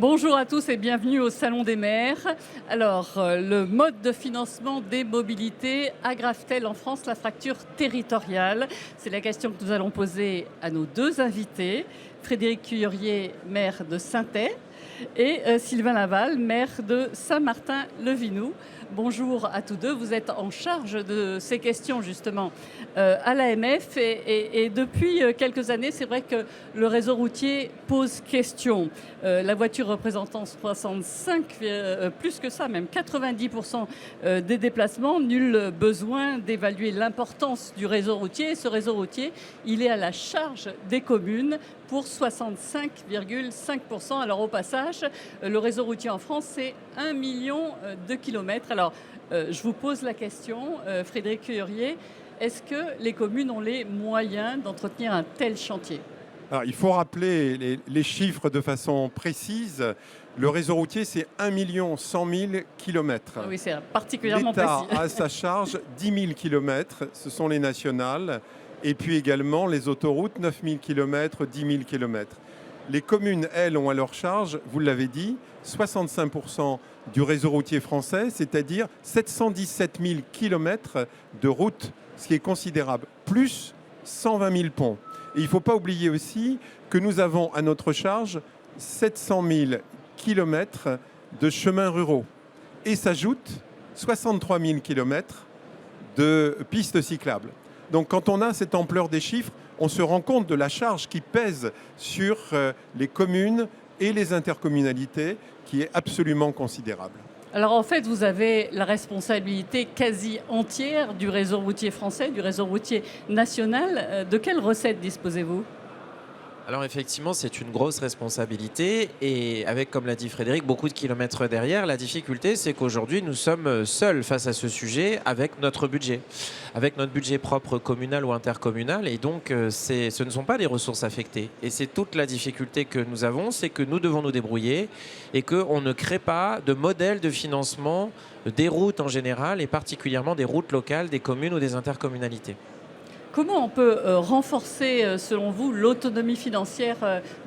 Bonjour à tous et bienvenue au Salon des maires. Alors, le mode de financement des mobilités aggrave-t-elle en France la fracture territoriale? C'est la question que nous allons poser à nos deux invités. Frédéric Cuillerier, maire de Saintet, et Sylvain Laval, maire de Saint-Martin-le-Vinoux. Bonjour à tous deux. Vous êtes en charge de ces questions justement à l'AMF et depuis quelques années, c'est vrai que le réseau routier pose question. La voiture représentant 65, plus que ça, même 90% des déplacements, nul besoin d'évaluer l'importance du réseau routier. Ce réseau routier, il est à la charge des communes pour 65,5%. Alors au passage, le réseau routier en France, c'est 1 million de kilomètres. Alors je vous pose la question, Frédéric Cuillerier, est-ce que les communes ont les moyens d'entretenir un tel chantier ? Alors, il faut rappeler les chiffres de façon précise. Le réseau routier, c'est 1 100 000 kilomètres. Oui, c'est particulièrement précis. L'État a à sa charge 10 000 kilomètres, ce sont les nationales. Et puis également les autoroutes, 9 000 kilomètres, 10 000 kilomètres. Les communes, elles, ont à leur charge, vous l'avez dit, 65% du réseau routier français, c'est-à-dire 717 000 kilomètres de routes, ce qui est considérable, plus 120 000 ponts. Et il ne faut pas oublier aussi que nous avons à notre charge 700 000 kilomètres de chemins ruraux. Et s'ajoutent 63 000 kilomètres de pistes cyclables. Donc quand on a cette ampleur des chiffres, on se rend compte de la charge qui pèse sur les communes et les intercommunalités, qui est absolument considérable. Alors en fait, vous avez la responsabilité quasi entière du réseau routier français, du réseau routier national. De quelles recettes disposez-vous ? Alors effectivement, c'est une grosse responsabilité et avec, comme l'a dit Frédéric, beaucoup de kilomètres derrière. La difficulté, c'est qu'aujourd'hui, nous sommes seuls face à ce sujet avec notre budget propre communal ou intercommunal. Et donc, ce ne sont pas des ressources affectées. Et c'est toute la difficulté que nous avons, c'est que nous devons nous débrouiller et qu'on ne crée pas de modèle de financement des routes en général et particulièrement des routes locales, des communes ou des intercommunalités. Comment on peut renforcer, selon vous, l'autonomie financière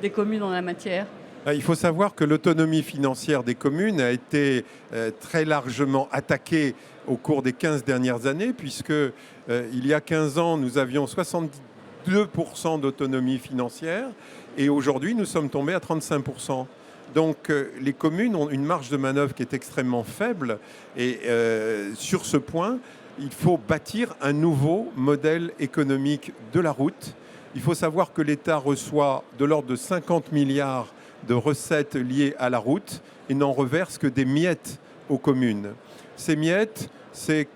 des communes en la matière ? Il faut savoir que l'autonomie financière des communes a été très largement attaquée au cours des 15 dernières années, puisque il y a 15 ans, nous avions 62% d'autonomie financière et aujourd'hui, nous sommes tombés à 35%. Donc les communes ont une marge de manœuvre qui est extrêmement faible et sur ce point, il faut bâtir un nouveau modèle économique de la route. Il faut savoir que l'État reçoit de l'ordre de 50 milliards de recettes liées à la route et n'en reverse que des miettes aux communes. Ces miettes, c'est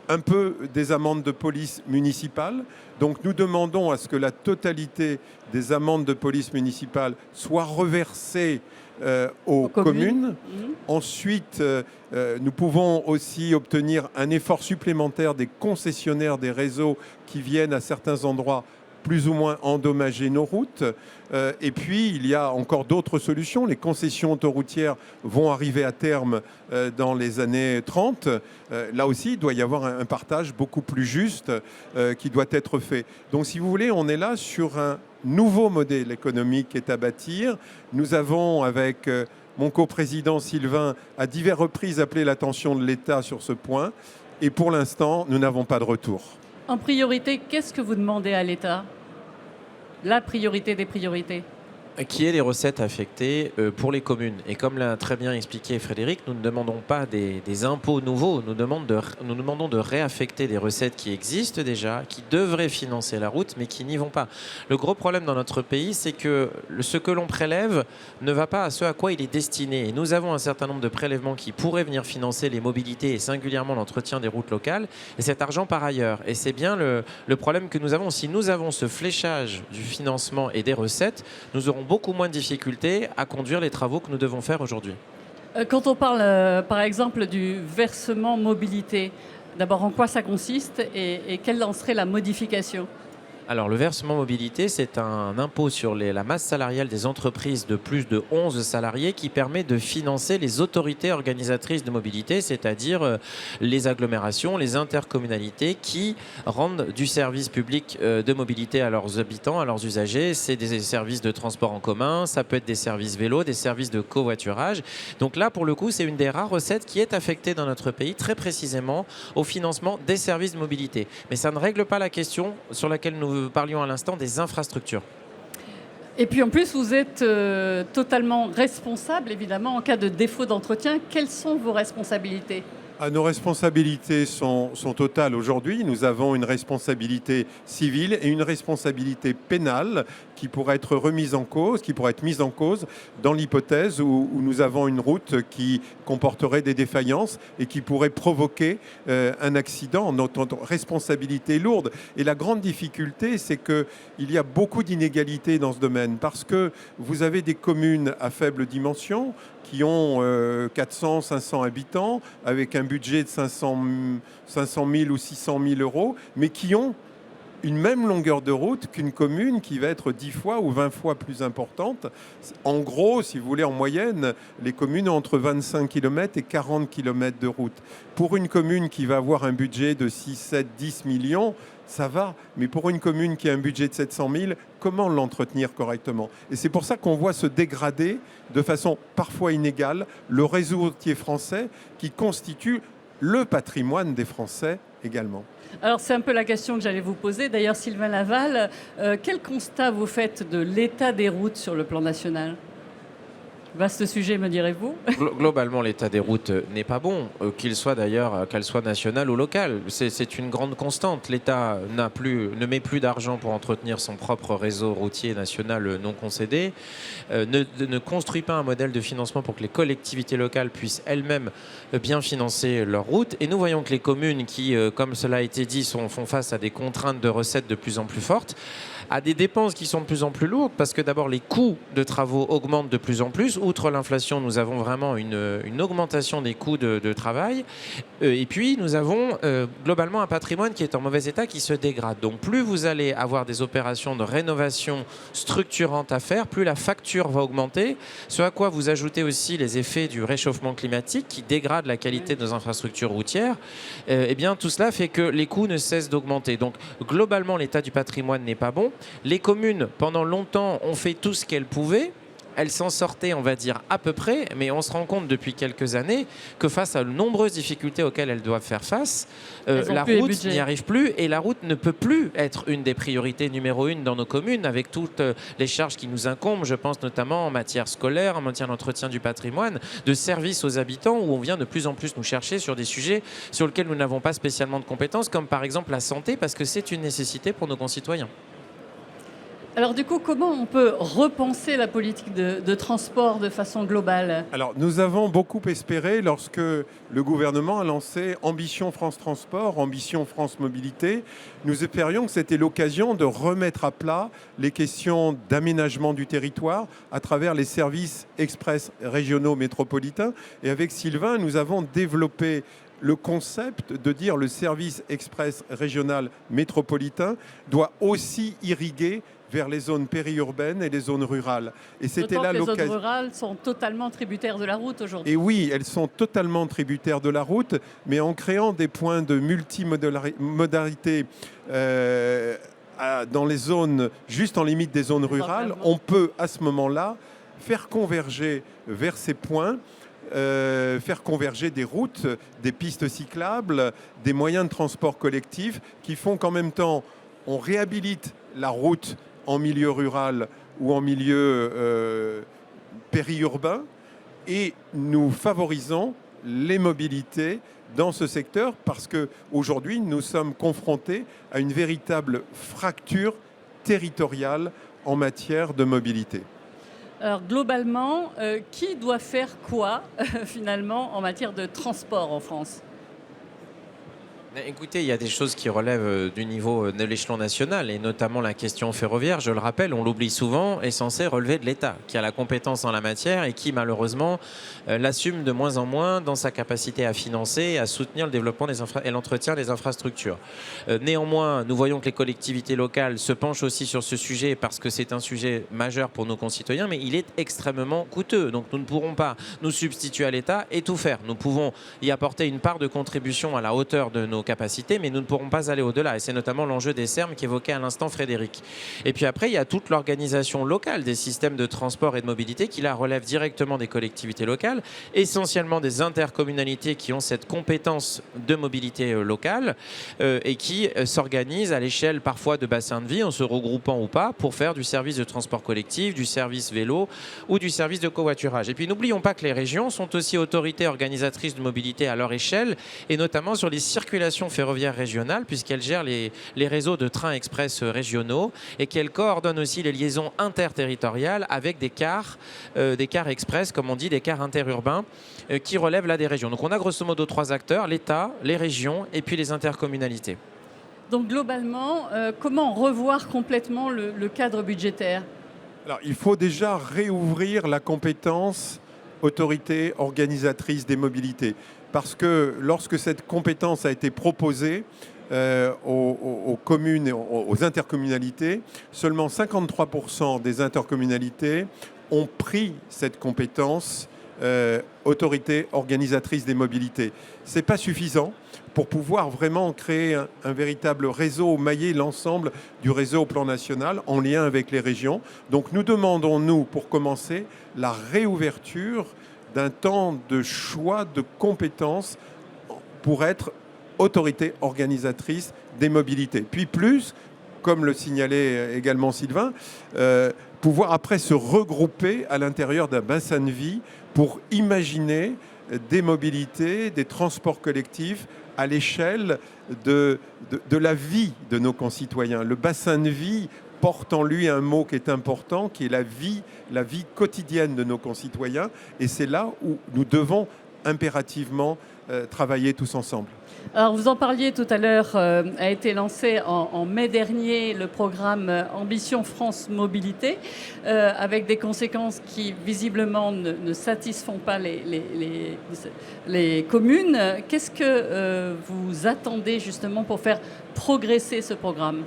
un peu des amendes de police municipales. Donc nous demandons à ce que la totalité des amendes de police municipale soit reversée aux communes. Ensuite, nous pouvons aussi obtenir un effort supplémentaire des concessionnaires des réseaux qui viennent à certains endroits plus ou moins endommager nos routes. Et puis, il y a encore d'autres solutions. Les concessions autoroutières vont arriver à terme dans les années 30. Là aussi, il doit y avoir un partage beaucoup plus juste qui doit être fait. Donc, si vous voulez, on est là sur un nouveau modèle économique qui est à bâtir. Nous avons, avec mon coprésident Sylvain, à diverses reprises appelé l'attention de l'État sur ce point. Et pour l'instant, nous n'avons pas de retour. En priorité, qu'est-ce que vous demandez à l'État ? La priorité des priorités. Qui est les recettes affectées pour les communes. Et comme l'a très bien expliqué Frédéric, nous ne demandons pas des impôts nouveaux, nous demandons de réaffecter des recettes qui existent déjà, qui devraient financer la route, mais qui n'y vont pas. Le gros problème dans notre pays, c'est que ce que l'on prélève ne va pas à ce à quoi il est destiné. Et nous avons un certain nombre de prélèvements qui pourraient venir financer les mobilités et singulièrement l'entretien des routes locales, et cet argent par ailleurs. Et c'est bien le problème que nous avons. Si nous avons ce fléchage du financement et des recettes, nous aurons beaucoup moins de difficultés à conduire les travaux que nous devons faire aujourd'hui. Quand on parle, par exemple, du versement mobilité, d'abord en quoi ça consiste et quelle en serait la modification ? Alors, le versement mobilité, c'est un impôt sur la masse salariale des entreprises de plus de 11 salariés qui permet de financer les autorités organisatrices de mobilité, c'est-à-dire les agglomérations, les intercommunalités qui rendent du service public de mobilité à leurs habitants, à leurs usagers. C'est des services de transport en commun, ça peut être des services vélo, des services de covoiturage. Donc là, pour le coup, c'est une des rares recettes qui est affectée dans notre pays, très précisément au financement des services de mobilité. Mais ça ne règle pas la question sur laquelle nous parlions à l'instant des infrastructures. Et puis en plus, vous êtes totalement responsable, évidemment, en cas de défaut d'entretien. Quelles sont vos responsabilités ? Nos responsabilités sont totales aujourd'hui. Nous avons une responsabilité civile et une responsabilité pénale qui pourrait être remise en cause, qui pourrait être mise en cause dans l'hypothèse où nous avons une route qui comporterait des défaillances et qui pourrait provoquer un accident. Notre responsabilité est lourde. Et la grande difficulté, c'est qu'il y a beaucoup d'inégalités dans ce domaine parce que vous avez des communes à faible dimension qui ont 400, 500 habitants, avec un budget de 500 000 ou 600 000 euros, mais qui ont une même longueur de route qu'une commune qui va être 10 fois ou 20 fois plus importante. En gros, si vous voulez, en moyenne, les communes ont entre 25 km et 40 km de route. Pour une commune qui va avoir un budget de 6, 7, 10 millions, ça va. Mais pour une commune qui a un budget de 700 000, comment l'entretenir correctement ? Et c'est pour ça qu'on voit se dégrader de façon parfois inégale le réseau routier français qui constitue le patrimoine des Français également. Alors c'est un peu la question que j'allais vous poser. D'ailleurs, Sylvain Laval, quel constat vous faites de l'état des routes sur le plan national ? Vaste sujet, me direz-vous. Globalement, l'état des routes n'est pas bon, qu'il soit d'ailleurs, qu'elle soit nationale ou locale. C'est une grande constante. L'État ne met plus d'argent pour entretenir son propre réseau routier national non concédé, ne construit pas un modèle de financement pour que les collectivités locales puissent elles-mêmes bien financer leurs routes. Et nous voyons que les communes qui, comme cela a été dit, font face à des contraintes de recettes de plus en plus fortes, à des dépenses qui sont de plus en plus lourdes, parce que d'abord les coûts de travaux augmentent de plus en plus. Outre l'inflation, nous avons vraiment une augmentation des coûts de travail. Et puis nous avons globalement un patrimoine qui est en mauvais état, qui se dégrade. Donc plus vous allez avoir des opérations de rénovation structurantes à faire, plus la facture va augmenter. Ce à quoi vous ajoutez aussi les effets du réchauffement climatique qui dégrade la qualité de nos infrastructures routières. Eh bien tout cela fait que les coûts ne cessent d'augmenter. Donc globalement l'état du patrimoine n'est pas bon. Les communes, pendant longtemps, ont fait tout ce qu'elles pouvaient. Elles s'en sortaient, on va dire, à peu près, mais on se rend compte depuis quelques années que face à de nombreuses difficultés auxquelles elles doivent faire face, la route n'y arrive plus et la route ne peut plus être une des priorités numéro 1 dans nos communes avec toutes les charges qui nous incombent. Je pense notamment en matière scolaire, en matière d'entretien du patrimoine, de services aux habitants où on vient de plus en plus nous chercher sur des sujets sur lesquels nous n'avons pas spécialement de compétences, comme par exemple la santé, parce que c'est une nécessité pour nos concitoyens. Alors du coup, comment on peut repenser la politique de transport de façon globale ? Alors nous avons beaucoup espéré lorsque le gouvernement a lancé Ambition France Transport, Ambition France Mobilité. Nous espérions que c'était l'occasion de remettre à plat les questions d'aménagement du territoire à travers les services express régionaux métropolitains. Et avec Sylvain, nous avons développé le concept de dire le service express régional métropolitain doit aussi irriguer vers les zones périurbaines et les zones rurales. Et c'était là l'occasion. Les zones rurales sont totalement tributaires de la route aujourd'hui. Et oui, elles sont totalement tributaires de la route, mais en créant des points de multimodalité dans les zones, juste en limite des zones rurales, on peut à ce moment-là faire converger vers ces points faire converger des routes, des pistes cyclables, des moyens de transport collectif qui font qu'en même temps, on réhabilite la route en milieu rural ou en milieu périurbain et nous favorisons les mobilités dans ce secteur parce qu'aujourd'hui, nous sommes confrontés à une véritable fracture territoriale en matière de mobilité. Alors globalement, qui doit faire quoi finalement en matière de transport en France ? Écoutez, il y a des choses qui relèvent du niveau de l'échelon national et notamment la question ferroviaire, je le rappelle, on l'oublie souvent, est censée relever de l'État, qui a la compétence en la matière et qui malheureusement l'assume de moins en moins dans sa capacité à financer et à soutenir le développement et l'entretien des infrastructures. Néanmoins, nous voyons que les collectivités locales se penchent aussi sur ce sujet parce que c'est un sujet majeur pour nos concitoyens, mais il est extrêmement coûteux. Donc nous ne pourrons pas nous substituer à l'État et tout faire. Nous pouvons y apporter une part de contribution à la hauteur de nos capacités, mais nous ne pourrons pas aller au-delà. Et c'est notamment l'enjeu des SERM qu'évoquait à l'instant Frédéric. Et puis après, il y a toute l'organisation locale des systèmes de transport et de mobilité qui, là, relève directement des collectivités locales, essentiellement des intercommunalités qui ont cette compétence de mobilité locale et qui s'organisent à l'échelle parfois de bassins de vie, en se regroupant ou pas, pour faire du service de transport collectif, du service vélo ou du service de covoiturage. Et puis n'oublions pas que les régions sont aussi autorités organisatrices de mobilité à leur échelle, et notamment sur les circulations ferroviaires régionales, puisqu'elles gèrent les réseaux de trains express régionaux et qu'elles coordonnent aussi les liaisons interterritoriales avec des cars express, comme on dit, des cars interurbains qui relèvent là des régions. Donc on a grosso modo 3 acteurs, l'État, les régions et puis les intercommunalités. Donc globalement, comment revoir complètement le cadre budgétaire ? Alors, il faut déjà réouvrir la compétence autorité organisatrice des mobilités. Parce que lorsque cette compétence a été proposée aux communes et aux intercommunalités, seulement 53% des intercommunalités ont pris cette compétence autorité organisatrice des mobilités. Ce n'est pas suffisant pour pouvoir vraiment créer un véritable réseau, mailler l'ensemble du réseau au plan national en lien avec les régions. Donc nous demandons, nous, pour commencer, la réouverture d'un temps de choix de compétences pour être autorité organisatrice des mobilités. Puis plus, comme le signalait également Sylvain, pouvoir après se regrouper à l'intérieur d'un bassin de vie pour imaginer des mobilités, des transports collectifs à l'échelle de la vie de nos concitoyens. Le bassin de vie porte en lui un mot qui est important, qui est la vie quotidienne de nos concitoyens. Et c'est là où nous devons impérativement travailler tous ensemble. Alors vous en parliez tout à l'heure, a été lancé en mai dernier le programme Ambition France Mobilité, avec des conséquences qui visiblement ne satisfont pas les communes. Qu'est-ce que vous attendez justement pour faire progresser ce programme ?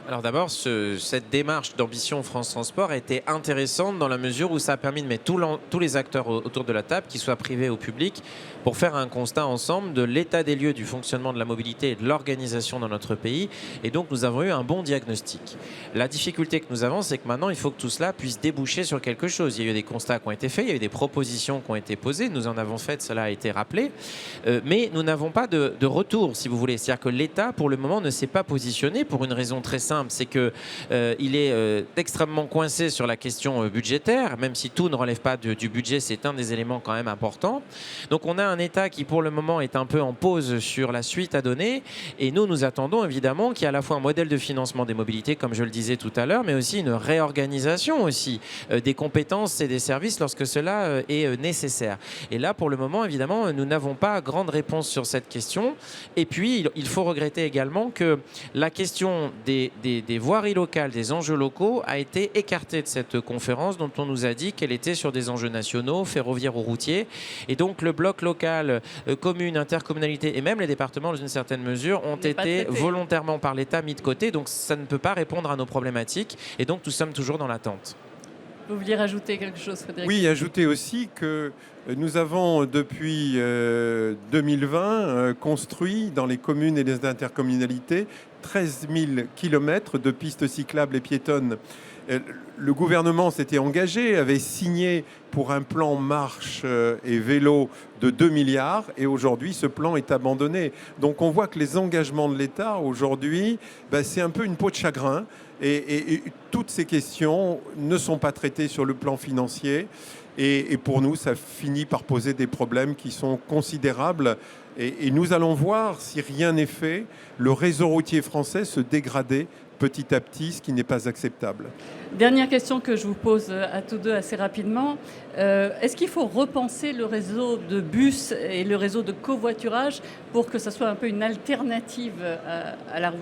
Alors d'abord, cette démarche d'Ambition France Transport a été intéressante dans la mesure où ça a permis de mettre tous les acteurs autour de la table, qu'ils soient privés ou publics, pour faire un constat ensemble de l'état des lieux du fonctionnement de la mobilité et de l'organisation dans notre pays. Et donc nous avons eu un bon diagnostic. La difficulté que nous avons, c'est que maintenant il faut que tout cela puisse déboucher sur quelque chose. Il y a eu des constats qui ont été faits, il y a eu des propositions qui ont été posées, nous en avons fait, cela a été rappelé, mais nous n'avons pas de retour, si vous voulez. C'est-à-dire que l'État, pour le moment, ne s'est pas positionné pour une raison très simple, c'est qu'il est extrêmement coincé sur la question budgétaire, même si tout ne relève pas du budget, c'est un des éléments quand même importants. Donc on a un État qui pour le moment est un peu en pause sur la suite à donner, et nous attendons évidemment qu'il y ait à la fois un modèle de financement des mobilités, comme je le disais tout à l'heure, mais aussi une réorganisation aussi des compétences et des services lorsque cela est nécessaire. Et là pour le moment évidemment nous n'avons pas grande réponse sur cette question. Et puis il faut regretter également que la question des voiries locales, des enjeux locaux a été écartée de cette conférence dont on nous a dit qu'elle était sur des enjeux nationaux, ferroviaires ou routiers. Et donc le bloc local, communes, intercommunalités et même les départements dans une certaine mesure ont été volontairement par l'État mis de côté. Donc ça ne peut pas répondre à nos problématiques et donc nous sommes toujours dans l'attente. Vous vouliez rajouter quelque chose, Frédéric ? Oui, ajouter aussi que nous avons depuis 2020 construit dans les communes et les intercommunalités 13 000 kilomètres de pistes cyclables et piétonnes. Le gouvernement s'était engagé, avait signé pour un plan marche et vélo de 2 milliards et aujourd'hui ce plan est abandonné. Donc on voit que les engagements de l'État aujourd'hui, c'est un peu une peau de chagrin et toutes ces questions ne sont pas traitées sur le plan financier et pour nous ça finit par poser des problèmes qui sont considérables et nous allons voir si rien n'est fait, le réseau routier français se dégrader petit à petit, ce qui n'est pas acceptable. Dernière question que je vous pose à tous deux assez rapidement. Est-ce qu'il faut repenser le réseau de bus et le réseau de covoiturage pour que ça soit un peu une alternative à la route?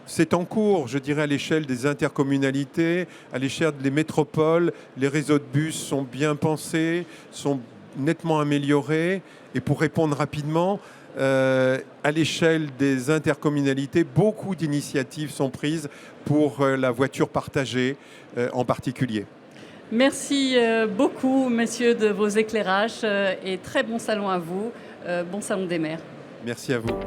C'est en cours, je dirais, à l'échelle des intercommunalités, à l'échelle des métropoles. Les réseaux de bus sont bien pensés, sont nettement améliorés. Et pour répondre rapidement, à l'échelle des intercommunalités, beaucoup d'initiatives sont prises pour la voiture partagée en particulier. Merci beaucoup, messieurs, de vos éclairages et très bon salon à vous. Bon salon des maires. Merci à vous.